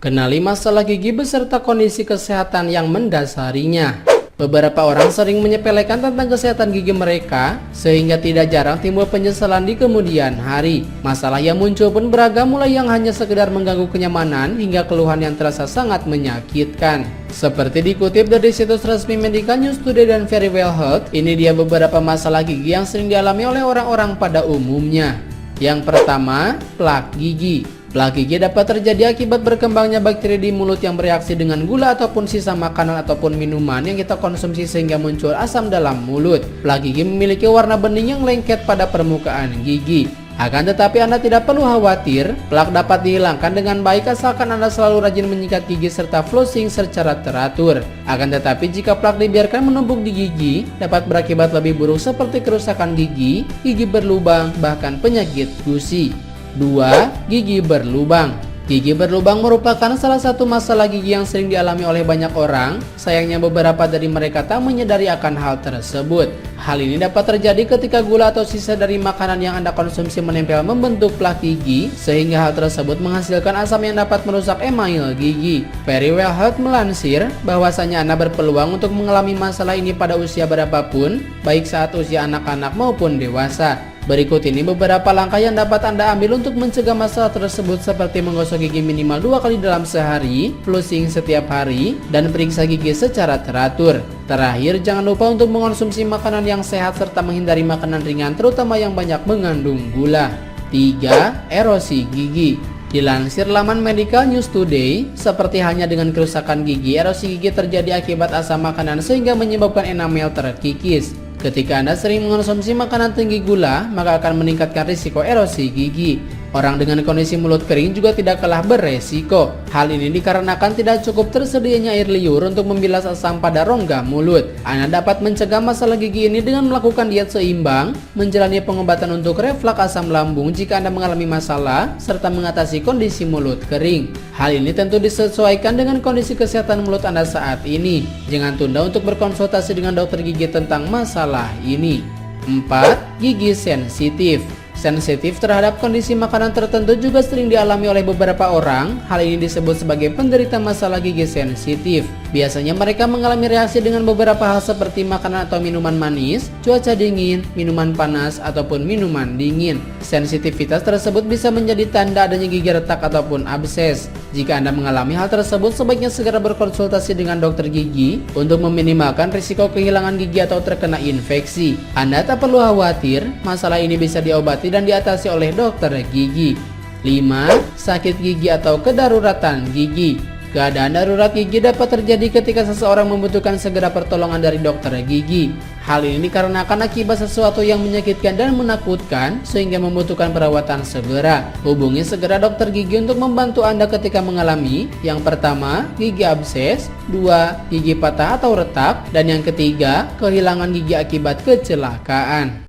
Kenali masalah gigi beserta kondisi kesehatan yang mendasarinya. Beberapa orang sering menyepelekan tentang kesehatan gigi mereka, sehingga tidak jarang timbul penyesalan di kemudian hari. Masalah yang muncul pun beragam, mulai yang hanya sekedar mengganggu kenyamanan hingga keluhan yang terasa sangat menyakitkan. Seperti dikutip dari situs resmi Medical News Today dan Verywell Health, ini dia beberapa masalah gigi yang sering dialami oleh orang-orang pada umumnya. Yang pertama, plak gigi. Plak gigi dapat terjadi akibat berkembangnya bakteri di mulut yang bereaksi dengan gula ataupun sisa makanan ataupun minuman yang kita konsumsi sehingga muncul asam dalam mulut. Plak gigi memiliki warna bening yang lengket pada permukaan gigi. Akan tetapi Anda tidak perlu khawatir, plak dapat dihilangkan dengan baik asalkan Anda selalu rajin menyikat gigi serta flossing secara teratur. Akan tetapi jika plak dibiarkan menumpuk di gigi, dapat berakibat lebih buruk seperti kerusakan gigi, gigi berlubang, bahkan penyakit gusi. 2. Gigi berlubang. Gigi berlubang merupakan salah satu masalah gigi yang sering dialami oleh banyak orang. Sayangnya beberapa dari mereka tak menyadari akan hal tersebut. Hal ini dapat terjadi ketika gula atau sisa dari makanan yang Anda konsumsi menempel membentuk plak gigi, sehingga hal tersebut menghasilkan asam yang dapat merusak email gigi. Verywell Health melansir bahwasanya Anda berpeluang untuk mengalami masalah ini pada usia berapapun, baik saat usia anak-anak maupun dewasa. Berikut ini beberapa langkah yang dapat Anda ambil untuk mencegah masalah tersebut, seperti menggosok gigi minimal 2 kali dalam sehari, flossing setiap hari, dan periksa gigi secara teratur. Terakhir, jangan lupa untuk mengonsumsi makanan yang sehat serta menghindari makanan ringan terutama yang banyak mengandung gula. 3. Erosi gigi. Dilansir laman Medical News Today, seperti halnya dengan kerusakan gigi, erosi gigi terjadi akibat asam makanan sehingga menyebabkan enamel terkikis. Ketika Anda sering mengonsumsi makanan tinggi gula, maka akan meningkatkan risiko erosi gigi. Orang dengan kondisi mulut kering juga tidak kalah beresiko. Hal ini dikarenakan tidak cukup tersedianya air liur untuk membilas asam pada rongga mulut. Anda dapat mencegah masalah gigi ini dengan melakukan diet seimbang, menjalani pengobatan untuk reflux asam lambung jika Anda mengalami masalah, serta mengatasi kondisi mulut kering. Hal ini tentu disesuaikan dengan kondisi kesehatan mulut Anda saat ini. Jangan tunda untuk berkonsultasi dengan dokter gigi tentang masalah ini. 4. Gigi sensitif. Sensitif terhadap kondisi makanan tertentu juga sering dialami oleh beberapa orang. Hal ini disebut sebagai penderita masalah gigi sensitif. Biasanya mereka mengalami reaksi dengan beberapa hal seperti makanan atau minuman manis, cuaca dingin, minuman panas, ataupun minuman dingin. Sensitivitas tersebut bisa menjadi tanda adanya gigi retak ataupun abses. Jika Anda mengalami hal tersebut, sebaiknya segera berkonsultasi dengan dokter gigi untuk meminimalkan risiko kehilangan gigi atau terkena infeksi. Anda tak perlu khawatir, masalah ini bisa diobati dan diatasi oleh dokter gigi. 5. Sakit gigi atau kedaruratan gigi. Keadaan darurat gigi dapat terjadi ketika seseorang membutuhkan segera pertolongan dari dokter gigi. Hal ini dikarenakan akibat sesuatu yang menyakitkan dan menakutkan sehingga membutuhkan perawatan segera. Hubungi segera dokter gigi untuk membantu Anda ketika mengalami yang pertama, gigi abses, 2. Gigi patah atau retak, dan yang ketiga, kehilangan gigi akibat kecelakaan.